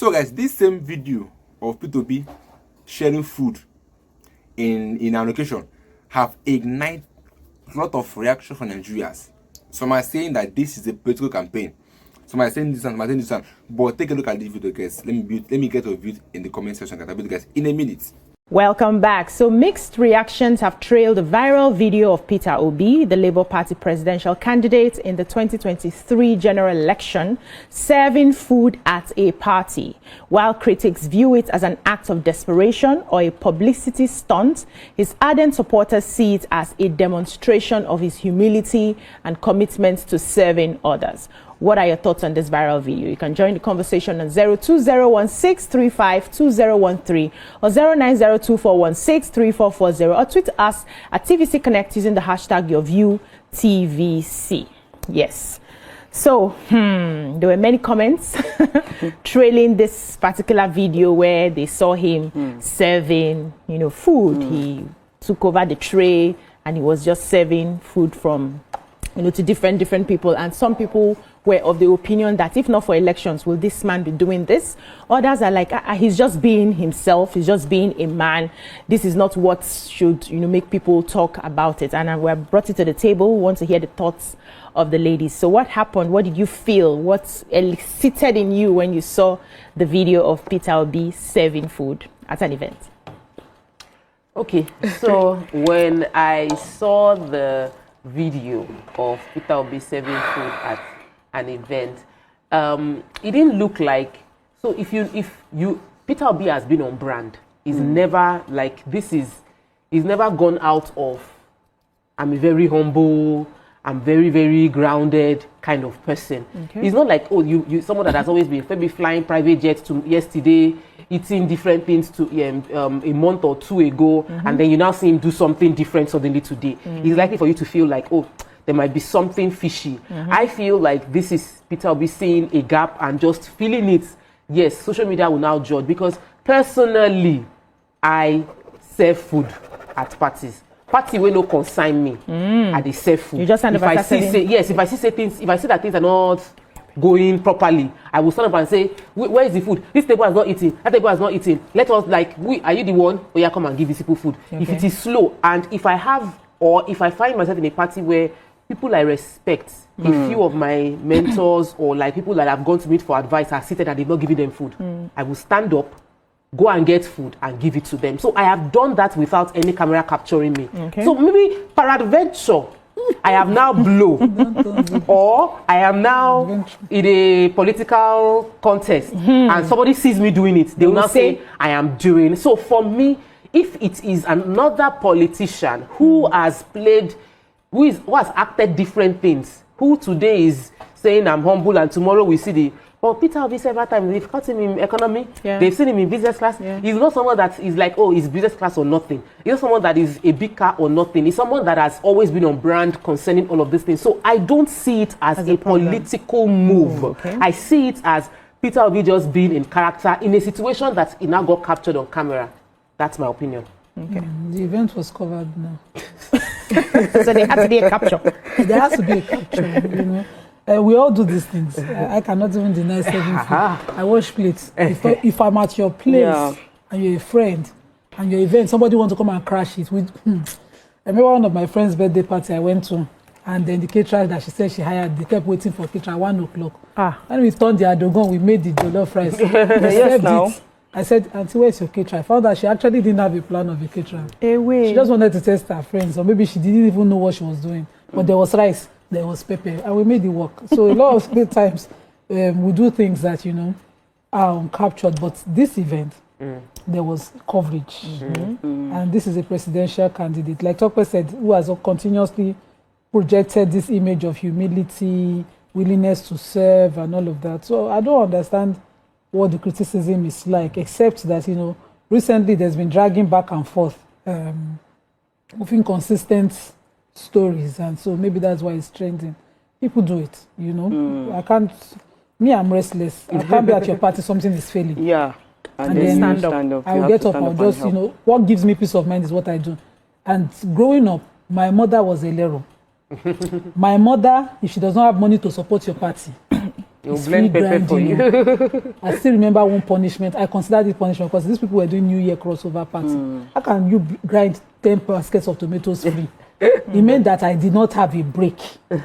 So guys, this same video of P2B sharing food in an occasion have ignited a lot of reaction from Nigerians. Some are saying that this is a political campaign. Some are saying this and some are saying this one. But take a look at this video, guys. Let me get your views in the comment section, guys, in a minute. Welcome back. So mixed reactions have trailed a viral video of Peter Obi, the Labour Party presidential candidate in the 2023 general election, serving food at a party. While critics view it as an act of desperation or a publicity stunt, his ardent supporters see it as a demonstration of his humility and commitment to serving others. What are your thoughts on this viral video? You can join the conversation on 02016352013 or 09024163440 or tweet us at TVC Connect using the hashtag YourViewTVC. Yes. So, there were many comments trailing this particular video where they saw him serving, food. He took over the tray and he was just serving food from, to different people. And some people were of the opinion that if not for elections, will this man be doing this? Others are like, he's just being himself. He's just being a man. This is not what should, make people talk about it. And we have brought it to the table. We want to hear the thoughts of the ladies. So what happened? What did you feel? What elicited in you when you saw the video of Peter Obi serving food at an event? Okay, so when I saw the video of Peter Obi serving food at an event, it didn't look like, so if you Peter Obi has been on brand. He's never like he's never gone out of I'm a very humble, I'm very, very grounded kind of person. Okay. He's not like, you someone that has always been maybe flying private jets to yesterday, eating different things to a month or two ago, and then you now see him do something different suddenly today. It's likely for you to feel like, there might be something fishy. I feel like this is Peter Obi seeing a gap and just feeling it. Yes, social media will now judge, because personally, I serve food at parties. Party will not consign me at the serve food. You just stand up and if I see that things are not going properly, I will stand up and say, where is the food? This table has not eaten. That table has not eaten. Let us are you the one? Oh yeah, come and give these people food. Okay. If it is slow, and if I find myself in a party where people I respect, a few of my mentors or like people that I've gone to meet for advice are seated and they've not given them food, I will stand up, go and get food and give it to them. So I have done that without any camera capturing me. Okay. So maybe peradventure, I have now blown, or I am now in a political contest and somebody sees me doing it, they will now say I am doing. So for me, if it is another politician who has acted different things, who today is saying I'm humble and tomorrow we see the... But Peter Obi several times, they've caught him in economy, they've seen him in business class. He's not someone that is like, he's business class or nothing. He's not someone that is a big car or nothing. He's someone that has always been on brand concerning all of these things. So I don't see it as a political move. Okay. I see it as Peter Obi just being in character in a situation that he now got captured on camera. That's my opinion. Okay. The event was covered now. So there has to be a capture. There has to be a capture, we all do these things. I cannot even deny serving food. I wash plates. If I'm at your place and you're a friend and your event, somebody wants to come and crash it. I remember one of my friend's birthday party I went to, and then the caterer that she said she hired, they kept waiting for caterer 1 o'clock. When we turned the adogon, we made the jollof rice. Yes, now. I said, Auntie, where's your caterer? I found that she actually didn't have a plan of a caterer. She just wanted to test her friends, or maybe she didn't even know what she was doing. But there was rice, there was pepper, and we made it work. So a lot of the times, we do things that, are uncaptured. But this event, there was coverage. And this is a presidential candidate. Like Tokwe said, who has continuously projected this image of humility, willingness to serve, and all of that. So I don't understand what the criticism is like, except that, recently there's been dragging back and forth of inconsistent stories, and so maybe that's why it's trending. People do it, I'm restless. I can't be at your party, something is failing. Yeah. And then stand up. I will get up, I'll just, what gives me peace of mind is what I do. And growing up, my mother was a lero. My mother, if she does not have money to support your party, You'll blend pepper for you. I still remember one punishment. I considered it punishment because these people were doing New Year crossover party. How can you grind 10 baskets of tomatoes free? It meant that I did not have a break.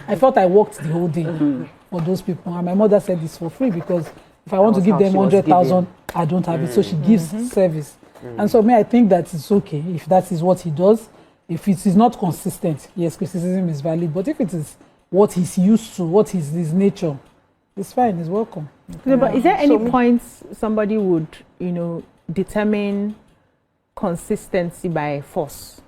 I felt I worked the whole day for those people. And my mother said it's for free because if I want to give them 100,000, I don't have it. So she gives service. And so I think that it's okay if that is what he does. If it is not consistent, yes, criticism is valid. But if it is what he's used to, what is his nature, it's fine, it's welcome. Yeah, but is there any points somebody would, determine consistency by force?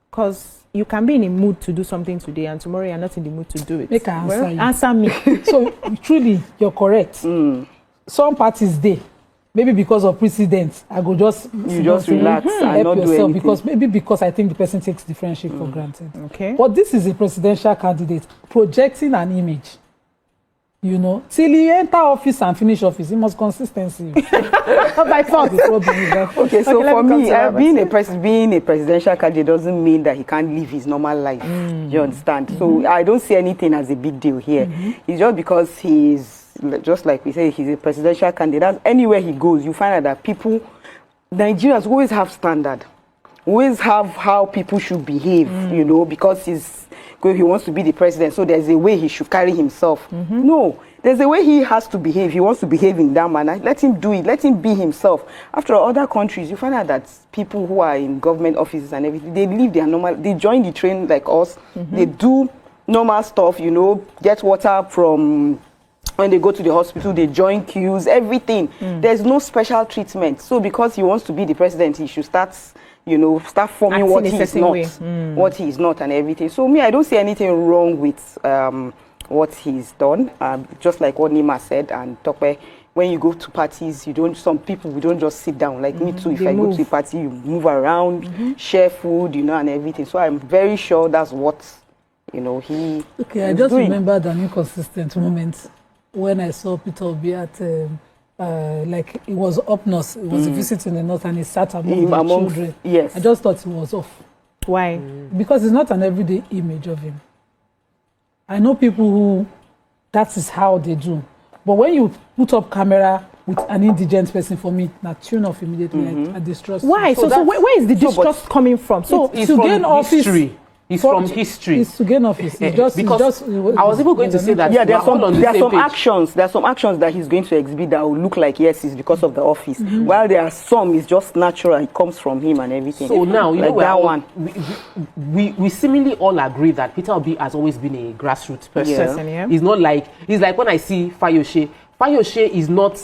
Because you can be in a mood to do something today and tomorrow you're not in the mood to do it. Make her answer you. Answer me. So truly, you're correct. Some parties maybe because of precedent, I go just relax and not do anything. Because I think the person takes the friendship for granted. Okay. But this is a presidential candidate projecting an image. Till he enter office and finish office, he must consistency. By force. Okay, so for me, being a presidential candidate doesn't mean that he can't live his normal life. You understand? So I don't see anything as a big deal here. It's just because he's, just like we say, he's a presidential candidate. Anywhere he goes, you find out that Nigerians always have standard, always have how people should behave, because he wants to be the president, so there's a way he should carry himself. No, there's a way he has to behave. He wants to behave in that manner. Let him do it. Let him be himself. After all, other countries, you find out that people who are in government offices and everything, they live their normal, they join the train like us. They do normal stuff, get water from when they go to the hospital, they join queues, everything. There's no special treatment. So because he wants to be the president, he should start forming acting what he's not, what he's not and everything. So I don't see anything wrong with what he's done. Just like what Nima said and Tope, when you go to parties, we don't just sit down. Like me too, if I go to a party, you move around, share food, and everything. So I'm very sure that's what, he I just remembered an inconsistent moment when I saw Peter Obi at it was up north, it was a visit in the north, and he sat among the children. Yes. I just thought he was off. Why? Because it's not an everyday image of him. I know people who, that is how they do. But when you put up camera with an indigent person, for me, now tune off immediately. I distrust. Why? So where is the distrust coming from? So it's to gain office. It's from history. It's to gain office. I was even going to say that. Yeah, there are some actions that he's going to exhibit that will look like yes, it's because of the office. While there are some, it's just natural. It comes from him and everything. So now we seemingly all agree that Peter Obi has always been a grassroots person. Yeah. He's like when I see Fayose. Fayose is not.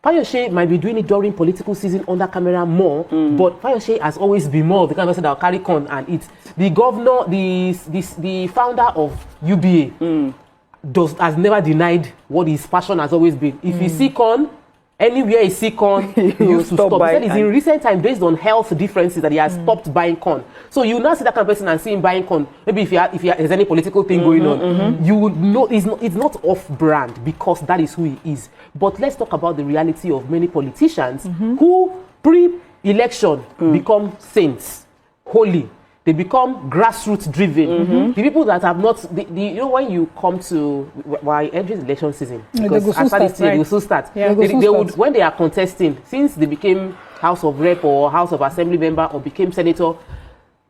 Fayose might be doing it during political season under camera more, but Fayose has always been more of the kind of person that will carry con and eat. The governor, the founder of UBA, has never denied what his passion has always been. If he see con, anywhere he see corn, he used to stop. He said it's in recent time, based on health differences, that he has stopped buying corn. So you now see that kind of person and see him buying corn. Maybe if there's any political thing going on, you would know it's not off-brand, because that is who he is. But let's talk about the reality of many politicians who pre-election become saints, holy. They become grassroots driven. The people that have not, when you come to, why entering the election season, because after this year, they will still start. Yeah, they would, when they are contesting, since they became House of Rep or House of Assembly member or became senator,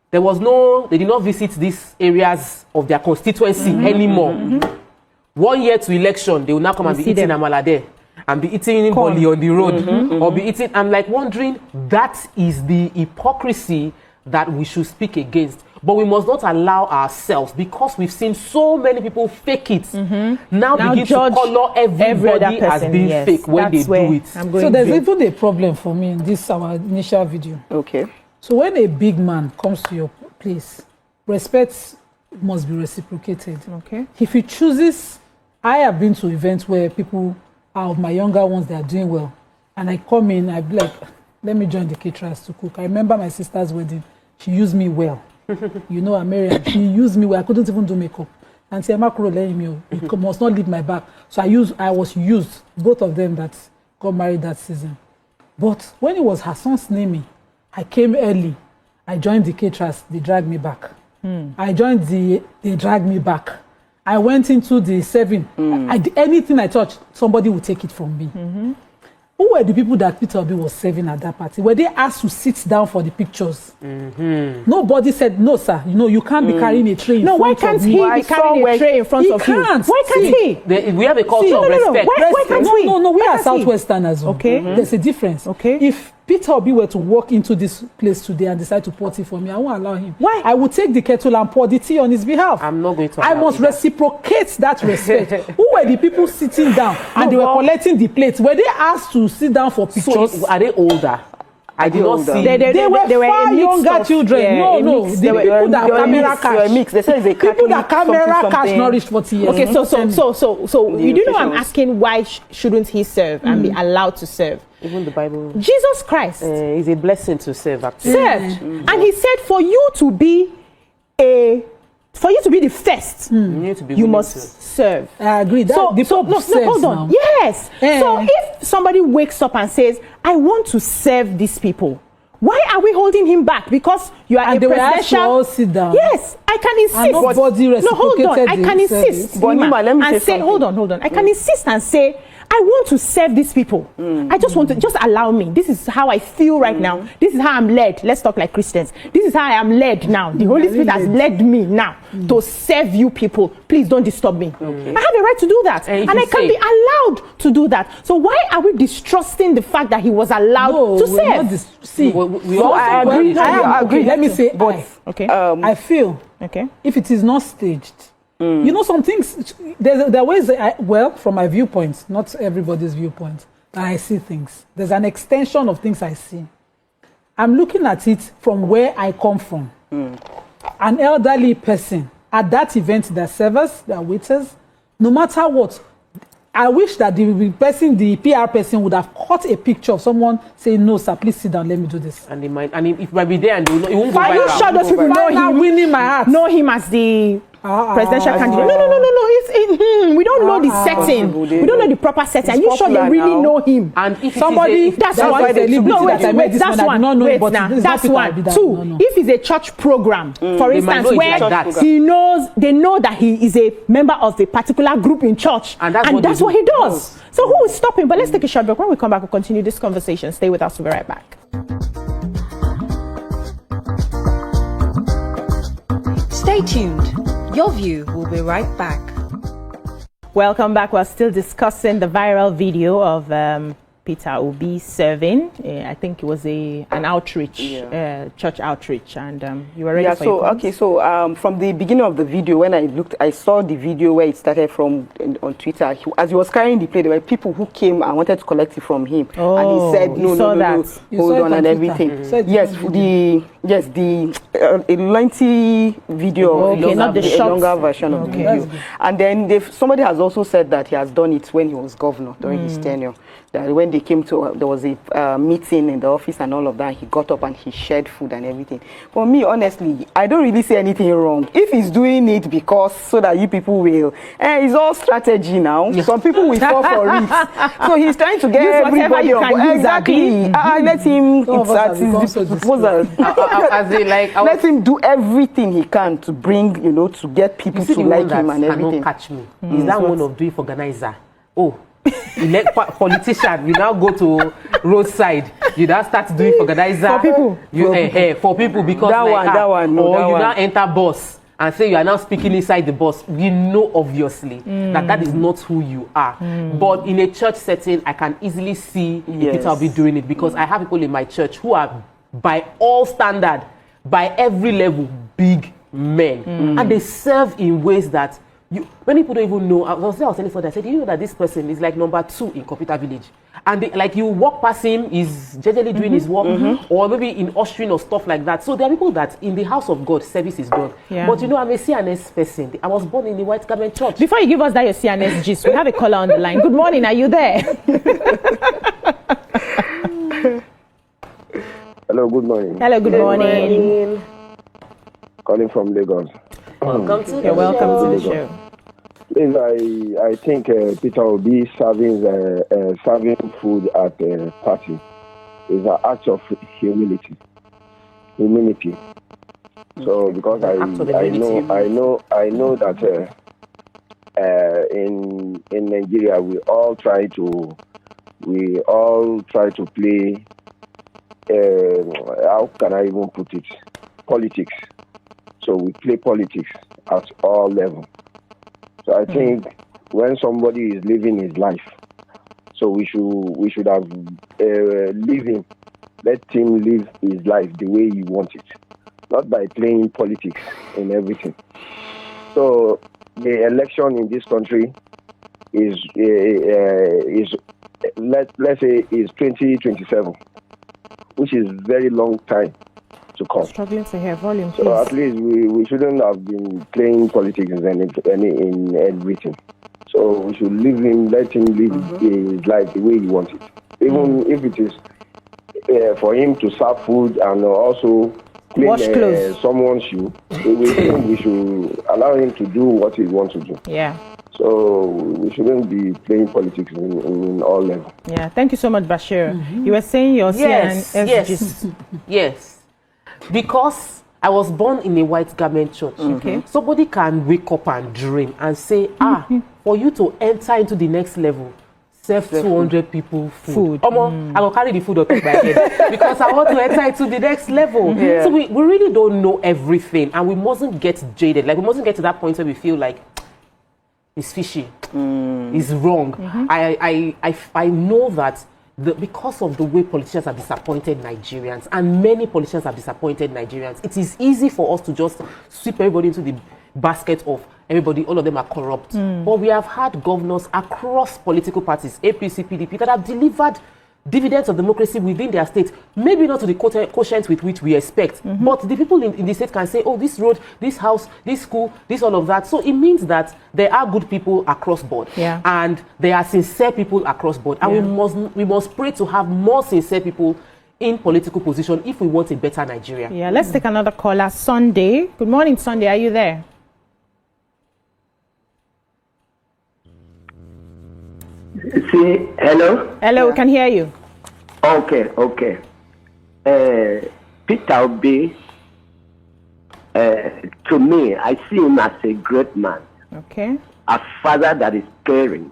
they did not visit these areas of their constituency anymore. 1 year to election, they will now come and be eating amala there and be eating boli on the road or be eating. I'm like wondering, that is the hypocrisy that we should speak against. But we must not allow ourselves, because we've seen so many people fake it, now begin to color everybody as being fake when they do it. So there's even a problem for me in this our initial video. Okay. So when a big man comes to your place, respect must be reciprocated. Okay. If he chooses, I have been to events where people are my younger ones, they are doing well, and I come in, I be like, let me join the caterers to cook. I remember my sister's wedding. She used me well. American. She used me well. I couldn't even do makeup. And say, you must not leave my back. So I was used, both of them that got married that season. But when it was her son's naming, I came early. I joined the caterers. They dragged me back. I joined they dragged me back. I went into the serving. Anything I touched, somebody would take it from me. Who were the people that Peter Obi was serving at that party? Were they asked to sit down for the pictures? Nobody said, no, sir, you can't be carrying a tray in front of me. Why can't he be carrying a tray in front of you? Why can't he? We have a culture of respect. Why can't we? No, we are Southwesterners. Okay. There's a difference. Okay. If Peter Obi were to walk into this place today and decide to pour tea for me, I won't allow him. Why? I would take the kettle and pour the tea on his behalf. I'm not going to. I must reciprocate that respect. Who were the people sitting down and they were collecting the plates? Were they asked to sit down for pictures? So, are they older? I did not see. They were far younger children. Yeah, no. The people that camera cash. They say it's a people that camera cash nourished 40 years. Okay, so you do know I'm asking why shouldn't he serve and be allowed to serve? Even the Bible. Jesus Christ is a blessing to serve. Actually. Served, and he said for you to be the first, you must serve. I agree. Hold on. Yes. So if somebody wakes up and says, I want to serve these people, why are we holding him back? Because you are a presidential. All sit down. Yes, I can insist. Hold on. I can insist. But Nima, let me say hold on. I can insist and say, I want to serve these people. I just want to, just allow me. This is how I feel right now. This is how I'm led. Let's talk like Christians. This is how I am led now. The Holy Spirit has led me now to serve you people. Please don't disturb me. I have a right to do that. And I can be allowed to do that. So why are we distrusting the fact that he was allowed to serve? I agree. Let me say, okay. I feel if it is not staged, some things, there are ways, from my viewpoint, not everybody's viewpoint, that I see things. There's an extension of things I see. I'm looking at it from where I come from. An elderly person at that event, their servers, their waiters, no matter what, I wish that the PR person would have caught a picture of someone saying, no, sir, please sit down, let me do this. And it might be there and it won't go viral. Are you sure those people winning my heart? Know him as the presidential candidate? No. We don't know the setting. We don't know the proper setting. Are you sure they really know him? And if somebody, that's one. That's one. Two, if it's a church program, for instance, where they know that he is a member of a particular group in church, and that's what he does. So who is stopping? But let's take a short break. When we come back, we'll continue this conversation. Stay with us. We'll be right back. Stay tuned. Your View will be right back. Welcome back. We're still discussing the viral video of Peter Obi serving. I think it was an outreach, church outreach, and you were ready for your comments? So from the beginning of the video, when I saw the video where it started from on Twitter. As he was carrying the plate, there were people who came and wanted to collect it from him, and he said, "No, hold on," and everything. A lengthy video, not the longer version of the video. And then somebody has also said that he has done it when he was governor during his tenure. That when they came to, there was a meeting in the office and all of that, he got up and he shared food and everything. For me, honestly, I don't really see anything wrong. If he's doing it so that you people will, it's all strategy now. Some people will fall for it. So he's trying to get everybody on. Exactly. Let him, let him do everything he can to bring, to get people to like him and everything. Catch me. Is that one of doing organizer? Elect politician, you now go to roadside, you now start doing organizer for people. For people because you now enter bus and say you are now speaking inside the bus. We know obviously that is not who you are. But in a church setting, I can easily see Peter Obi doing it because I have people in my church who are by all standard, by every level, big men, and they serve in ways that. Many people don't even know. I was telling somebody, I said, you know that this person is like number 2 in Computer Village. And you walk past him, he's generally doing his work, or maybe in ushering or stuff like that. So there are people that in the house of God, service is done. Yeah. But I'm a CNS person. I was born in the White Garment Church. Before you give us that your CNS gist, we have a caller on the line. Good morning, are you there? Hello, good morning. Hello, good morning. Calling from Lagos. Welcome to the show. Please, I think Peter Obi serving food at a party is an act of humility. So because I know that in Nigeria, we all try to play. How can I even put it? Politics. So we play politics at all levels. So I think when somebody is living his life, so we should have leave him. Let him live his life the way he wants it, not by playing politics in everything. So the election in this country is let's say is 2027, which is very long time to come. Struggling to hear volume, please. So at least we shouldn't have been playing politics in everything. So we should leave him, let him live his life the way he wants it. Even if it is for him to serve food and also clean someone's shoe, we should allow him to do what he wants to do. Yeah. So we shouldn't be playing politics in all levels. Yeah. Thank you so much, Bashir. You were saying your Yes. Because I was born in a white garment church. Okay. Somebody can wake up and dream and say, for you to enter into the next level, serve 200 people food. I will carry the food on top of my head because I want to enter into the next level. So we really don't know everything, and we mustn't get jaded. Like, we mustn't get to that point where we feel like it's fishy, it's wrong. I know that because of the way politicians have disappointed Nigerians, and many politicians have disappointed Nigerians, it is easy for us to just sweep everybody into the basket of everybody, all of them are corrupt. But we have had governors across political parties, APC, PDP, that have delivered dividends of democracy within their state, maybe not to the quotient with which we expect, but the people in the state can say, oh, this road, this house, this school, this all of that. So it means that there are good people across board, and there are sincere people across board, and we must pray to have more sincere people in political position if we want a better Nigeria. Yeah, let's take another caller. Sunday. Good morning, Sunday. Are you there? See, hello? Hello, we can hear you. Okay. Peter Obi, to me, I see him as a great man. Okay. A father that is caring.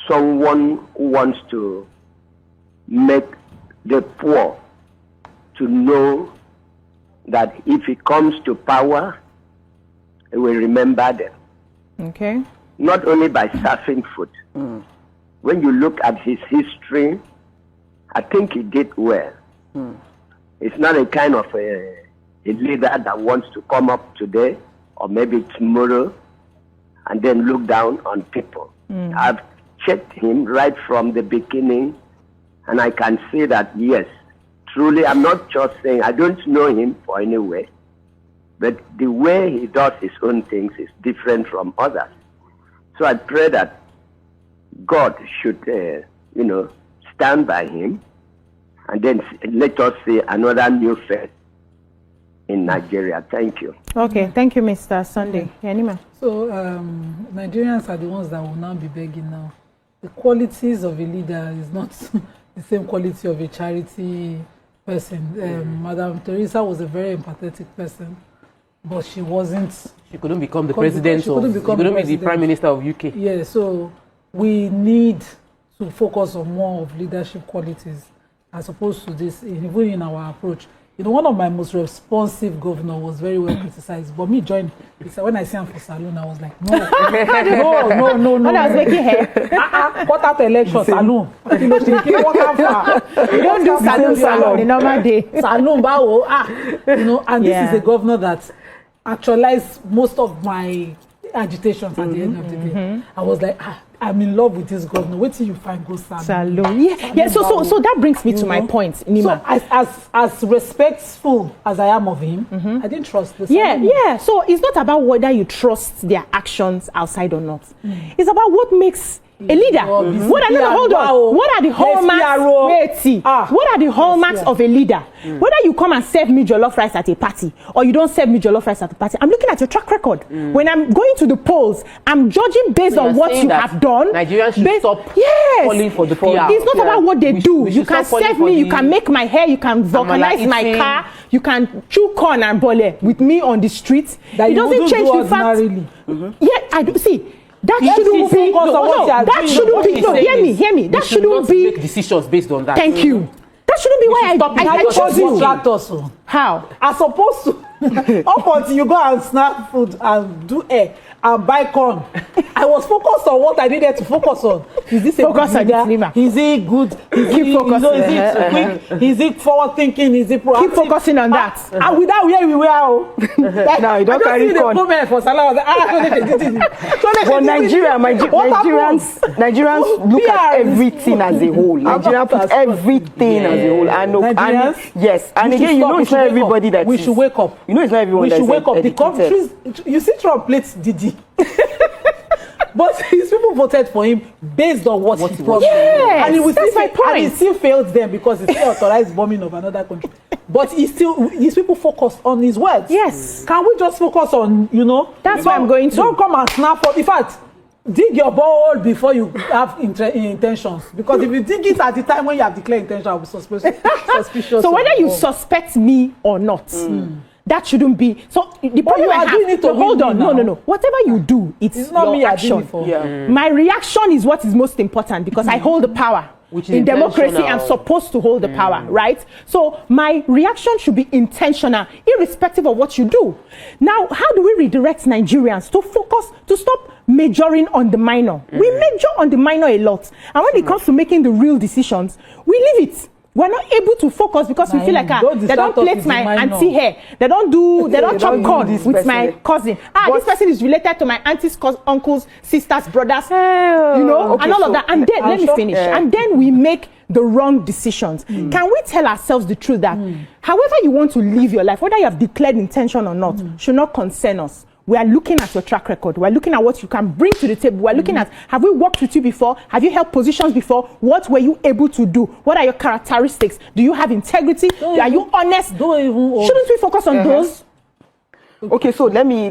Someone who wants to make the poor to know that if he comes to power, he will remember them. Okay. Not only by serving food. When you look at his history, I think he did well. It's not a kind of a leader that wants to come up today or maybe tomorrow and then look down on people. I've checked him right from the beginning, and I can say that, yes, truly, I'm not just saying, I don't know him for any way, but the way he does his own things is different from others. So I pray that God should, stand by him, and then let us see another new face in Nigeria. Thank you. Okay, thank you, Mr. Sunday. Yanima. So Nigerians are the ones that will now be begging now. The qualities of a leader is not the same quality of a charity person. Madam Teresa was a very empathetic person, but she wasn't. She couldn't become the president. She couldn't be the prime minister of UK. Yeah, so we need to focus on more of leadership qualities as opposed to this, even in our approach. One of my most responsive governors was very well criticized, but me joined. When I see him for saloon, I was like, no. When I was making hair, what after election saloon? You don't do salon the normal day. Saloon, and this is a governor that actualized most of my agitations at the end of the day. I was like, I'm in love with this governor. Wait till you find go salon. Yeah. So that brings me to my point, Nima. So as respectful as I am of him, I didn't trust this. Yeah. So it's not about whether you trust their actions outside or not. It's about what makes A leader. What are hold on? What are the hallmarks? What are the hallmarks of a leader? Whether you come and serve me jollof rice at a party or you don't serve me jollof rice at a party, I'm looking at your track record. When I'm going to the polls, I'm judging based on what you have done. Nigerians should stop falling for the PR. It's not about what they do. You can serve me, you can make my hair, you can vulcanize my car, you can chew corn and bole with me on the street. It doesn't change the fact. Yeah, I do see. That shouldn't be. That shouldn't be. No, hear me. That shouldn't be. Make decisions based on that. Thank you. That shouldn't be why I chose you. How? I'm supposed to. Up until you go and snap food and do air and buy corn. I was focused on what I needed to focus on. Is this a focus good leader? Is he good? Keep focusing. Is it quick? Is it forward thinking? Is it proactive? Keep focusing on that. And without where we were, no, you don't carry corn. For Salah, but Nigerians look at everything as a whole. Nigerians put everything as a whole. And yes, and again, you know, it's not everybody that we should wake up. You know, it's not everyone. We should wake up. The countries. You see, Trump plates Didi. But his people voted for him based on what he promised. Yes, and that's my point. And he still failed them because he still authorized bombing of another country. But his people focused on his words. Yes. Can we just focus on, That's why I'm going to. Don't come and snap for. In fact, dig your ball before you have intentions. Because if you dig it at the time when you have declared intention, I'll be suspicious. So whether you suspect me or not, that shouldn't be. So the problem I have. Hold on, no. Whatever you do, it's not your action. My reaction is what is most important because I hold the power. Which in democracy, I'm supposed to hold the power, right? So my reaction should be intentional, irrespective of what you do. Now, how do we redirect Nigerians to focus, to stop majoring on the minor? We major on the minor a lot. And when it comes to making the real decisions, we leave it. We're not able to focus because we feel like they don't plait my auntie hair. They don't chop corn with my cousin. This person is related to my auntie's uncles, sisters, brothers, and all of that. And then, let me finish. And then we make the wrong decisions. Can we tell ourselves the truth that however you want to live your life, whether you have declared intention or not, should not concern us? We are looking at your track record. We're looking at what you can bring to the table. We're looking at, have we worked with you before? Have you held positions before? What were you able to do? What are your characteristics? Do you have integrity? Are you honest? Shouldn't we focus on those? Okay, so let me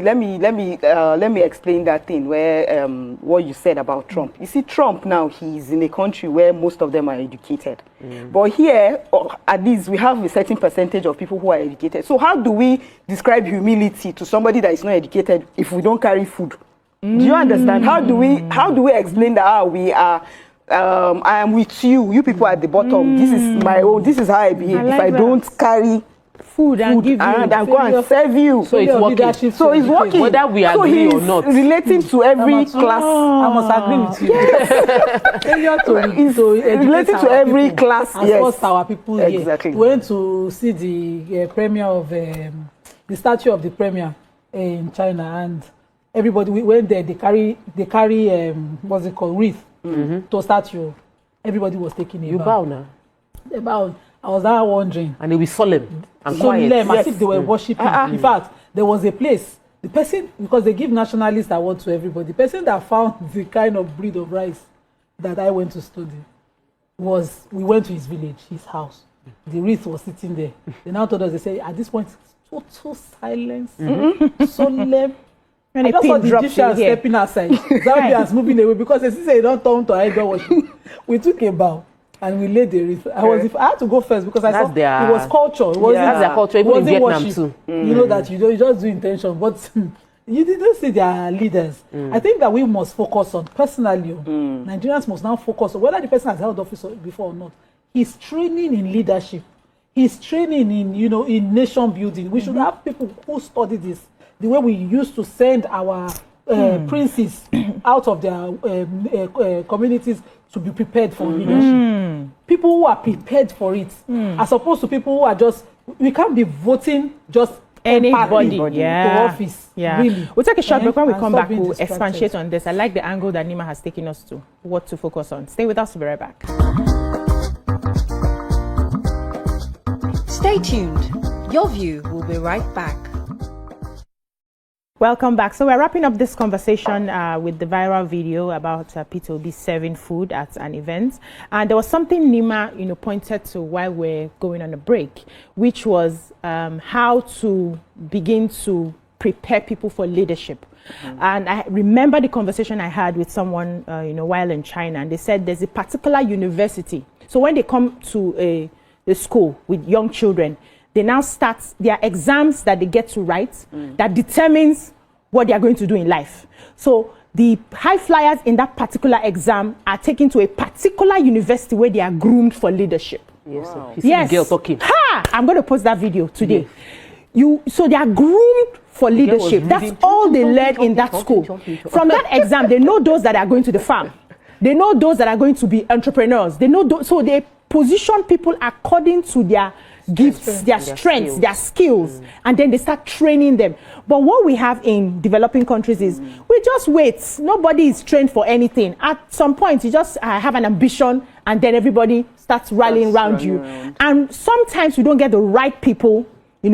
explain that thing where what you said about Trump. You see, Trump now, he's in a country where most of them are educated. But here, at least we have a certain percentage of people who are educated. So how do we describe humility to somebody that is not educated if we don't carry food? Do you understand? How do we explain that we are I am with you, you people at the bottom. This is my own, this is how I behave. If I don't carry food and give you and go and serve you. So it's working. So it's working. Whether we agree or not. Relating to every class. I must agree with you. Yes. Relating to every class. Yes. Our people exactly. We went to see the premiere of the statue of the premier in China, and everybody we went there. They carry what's it called, wreath to statue. Everybody was taking a bow now. They bowed. I was now wondering. And they were solemn and quiet. As if they were worshipping. In fact, there was a place. The person, because they give nationalist award to everybody, the person that found the kind of breed of rice that I went to study we went to his village, his house. The wreath was sitting there. They now told us, they say, at this point, total silence, solemn. And I just saw the Egyptians stepping outside. Zambians moving away because they say they don't turn to idol worship. We took a bow. And we laid the wreath. I had to go first because I saw it was culture. It wasn't, that's their culture. Even in Vietnam worship. too. You know that you just do intention, but you didn't see their leaders. I think that we must focus on personally. Nigerians must now focus on whether the person has held office before or not. He's training in leadership. He's training in in nation building. We should have people who study this. The way we used to send our princes out of their communities to be prepared for leadership. People who are prepared for it, as opposed to people who are just, we can't be voting just anybody to office. Really. We'll take a short break. When we come back, we'll expatiate on this. I like the angle that Nima has taken us to, what to focus on. Stay with us, we'll be right back. Stay tuned. Your View will be right back. Welcome back. So we're wrapping up this conversation with the viral video about Peter Obi serving food at an event. And there was something Nima, pointed to while we're going on a break, which was how to begin to prepare people for leadership. And I remember the conversation I had with someone, while in China, and they said there's a particular university. So when they come to a school with young children, they now start their exams that they get to write that determines what they are going to do in life. So the high flyers in that particular exam are taken to a particular university where they are groomed for leadership. Yes. Wow. Yes. Girl talking. I'm going to post that video today. So they are groomed for leadership. That's all they learn in that school. From that exam, they know those that are going to the farm. They know those that are going to be entrepreneurs. They know so they position people according to their gifts, their strengths, their skills, and then they start training them. But what we have in developing countries is we just wait. Nobody is trained for anything. At some point, you just have an ambition, and then everybody starts rallying around you. And sometimes we don't get the right people,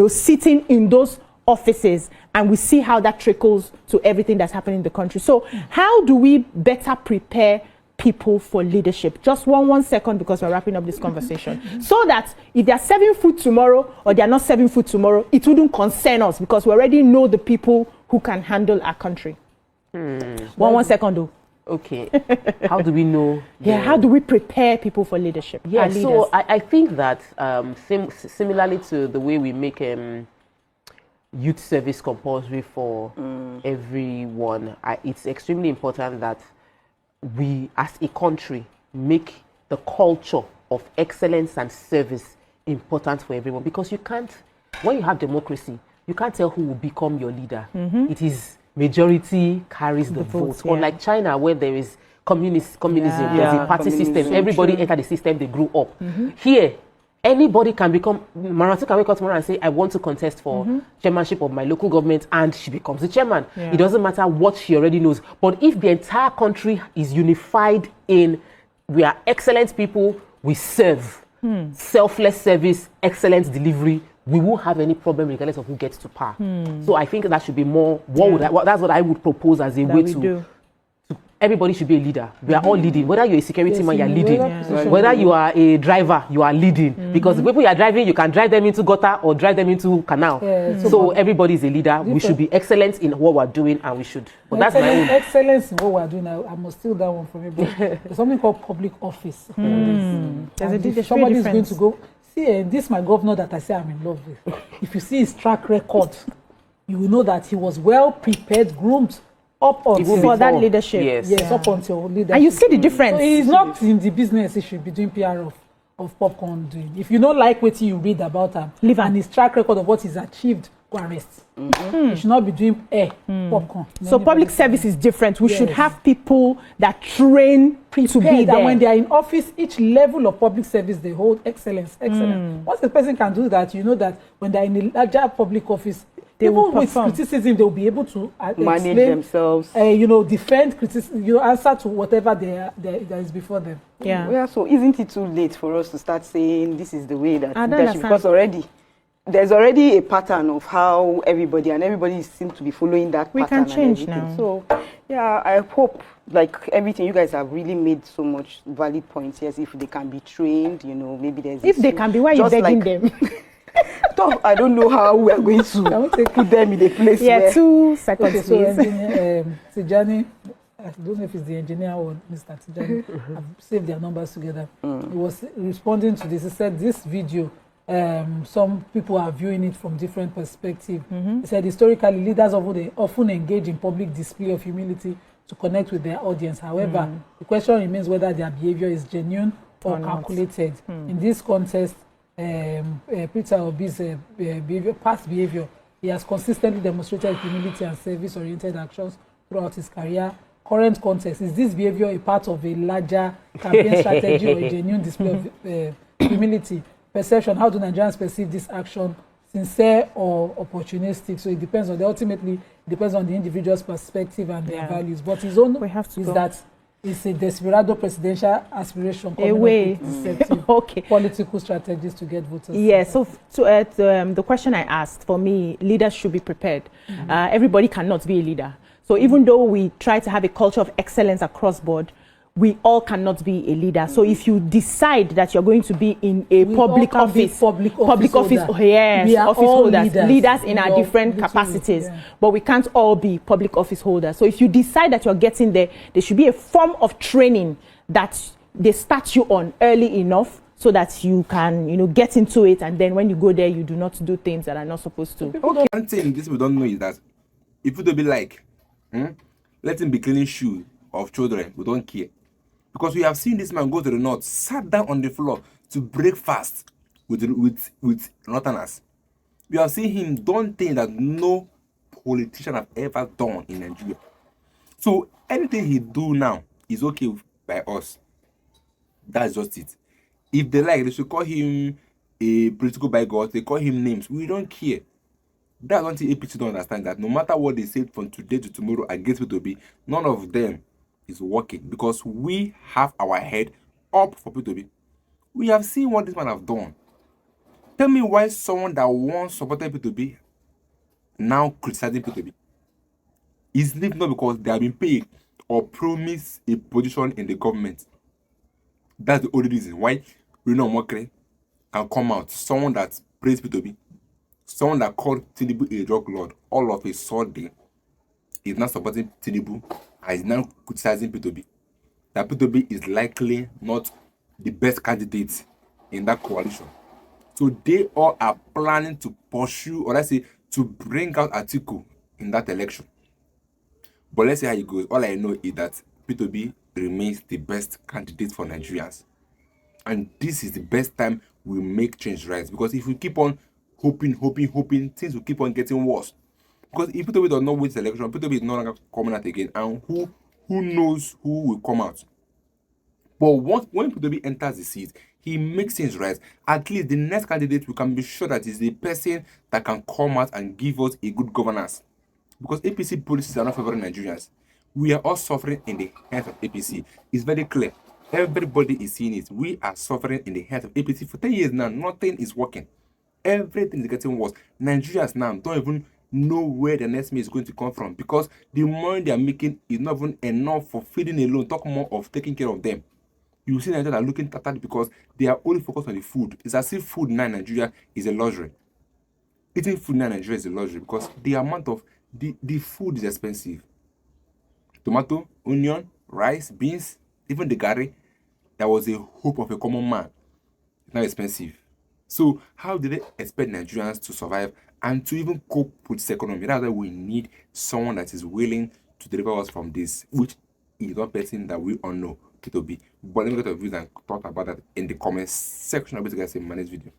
sitting in those offices, and we see how that trickles to everything that's happening in the country. So how do we better prepare people for leadership? Just one second, because we're wrapping up this conversation. So that if they're serving food tomorrow or they're not serving food tomorrow, it wouldn't concern us, because we already know the people who can handle our country. One second though. Okay. How do we know? How do we prepare people for leadership? Yeah, so I think that similarly to the way we make youth service compulsory for everyone, it's extremely important that we as a country make the culture of excellence and service important for everyone, because you can't, when you have democracy, you can't tell who will become your leader. It is majority carries the vote. Unlike China, where there is communism, there's a party system, everybody enter the system, they grew up. Here, anybody can become, Marati can wake up tomorrow and say, I want to contest for chairmanship of my local government, and she becomes the chairman. It doesn't matter what she already knows. But if the entire country is unified in, we are excellent people, we serve, selfless service, excellent delivery, we won't have any problem regardless of who gets to power. So I think that should be more, that's what I would propose as a way to everybody should be a leader. We are all leading. Whether you're a security man, you're leading. Whether you are a driver, you are leading. Because the people you are driving, you can drive them into gutter or drive them into canal. So everybody is a leader. We should be excellent in what we're doing, and we should. But that's my own. Excellence in what we're doing. I must steal that one from you. There's something called public office. Somebody is going to go, see, this is my governor that I say I'm in love with. If you see his track record, you will know that he was well prepared, groomed, up until for that leadership. Yes, up until leadership. And you see the difference. So he's not in the business, he should be doing PR of popcorn doing. If you don't like what you read about him, and his track record of what he's achieved, go arrest. You should not be doing popcorn. So public service is different. We should have people that train to be there. And when they are in office, each level of public service, they hold excellence. Once the person can do that, you know that when they're in a larger public office, they will with criticism, they will be able to manage themselves. Defend criticism, answer to whatever that is before them. So isn't it too late for us to start saying this is the way that leadership? Because there's already a pattern of how everybody seems to be following that pattern. We can change now. So I hope, like everything, you guys have really made so much valid points. Yes, if they can be trained, maybe there's. If they can be, why are you begging them? I don't know how we are going to put them in a place. 2 seconds, please. So Tijani, I don't know if it's the engineer or Mr. Tijani, have saved their numbers together. He was responding to this. He said this video, some people are viewing it from different perspectives. He said historically, leaders often engage in public display of humility to connect with their audience. However, the question remains whether their behavior is genuine or calculated. In this context, Peter Obi's past behavior, he has consistently demonstrated humility and service-oriented actions throughout his career. Current context, is this behavior a part of a larger campaign strategy or a genuine display of humility? Perception, how do Nigerians perceive this action, sincere or opportunistic? So it depends on the individual's perspective and their values. But his own is that It's a desperado presidential aspiration. Away. Okay. Political strategies to get voters. Yeah. So the question I asked, for me, leaders should be prepared. Everybody cannot be a leader. So even though we try to have a culture of excellence across board, we all cannot be a leader. So if you decide that you're going to be in a public office, public office, yes, office holders, leaders in our different literally, capacities, but we can't all be public office holders. So if you decide that you're getting there, there should be a form of training that they start you on early enough so that you can, get into it, and then when you go there, you do not do things that are not supposed to. Okay. One thing this we don't know is that if you don't be like, let him be cleaning shoes of children, we don't care. Because we have seen this man go to the north, sat down on the floor to break fast with northerners. We have seen him done things that no politician have ever done in Nigeria. So anything he do now is okay by us. That's just it. If they like, they should call him a political bigot, they call him names. We don't care. That's one thing APC don't understand, that no matter what they say from today to tomorrow against P2B, none of them is working, because we have our head up for P2B. We have seen what this man have done. Tell me why someone that once supported P2B now criticizing P2B. Is it not because they have been paid or promised a position in the government? That's the only reason why Reno Mokre can come out. Someone that praised P2B, someone that called Tinubu a drug lord, all of a sudden is not supporting Tinubu and is now criticizing P2B. That P2B is likely not the best candidate in that coalition. So they all are planning to pursue, or let's say, to bring out Atiku in that election. But let's see how it goes. All I know is that P2B remains the best candidate for Nigerians. And this is the best time we make change rise. Because if we keep on hoping, things will keep on getting worse. Because if P2B does not win the election, P2B is no longer coming out again. And who knows who will come out? But when P2B enters the seat, he makes things right. At least the next candidate, we can be sure that is the person that can come out and give us a good governance. Because APC policies are not favoring Nigerians. We are all suffering in the hands of APC. It's very clear. Everybody is seeing it. We are suffering in the hands of APC. For 10 years now, nothing is working. Everything is getting worse. Nigerians now don't even know where the next meal is going to come from, because the money they are making is not even enough for feeding alone. Talk more of taking care of them. You see Nigerians are looking tattered because they are only focused on the food. It's as if food now in Nigeria is a luxury. Eating food now in Nigeria is a luxury because the amount of the food is expensive. Tomato, onion, rice, beans, even the garri, that was a hope of a common man. It's now expensive. So how did they expect Nigerians to survive and to even cope with this economy? That's why we need someone that is willing to deliver us from this, which is one person that we all know, P2B. But let me get your views and talk about that in the comments section. I'll be guys in my next video.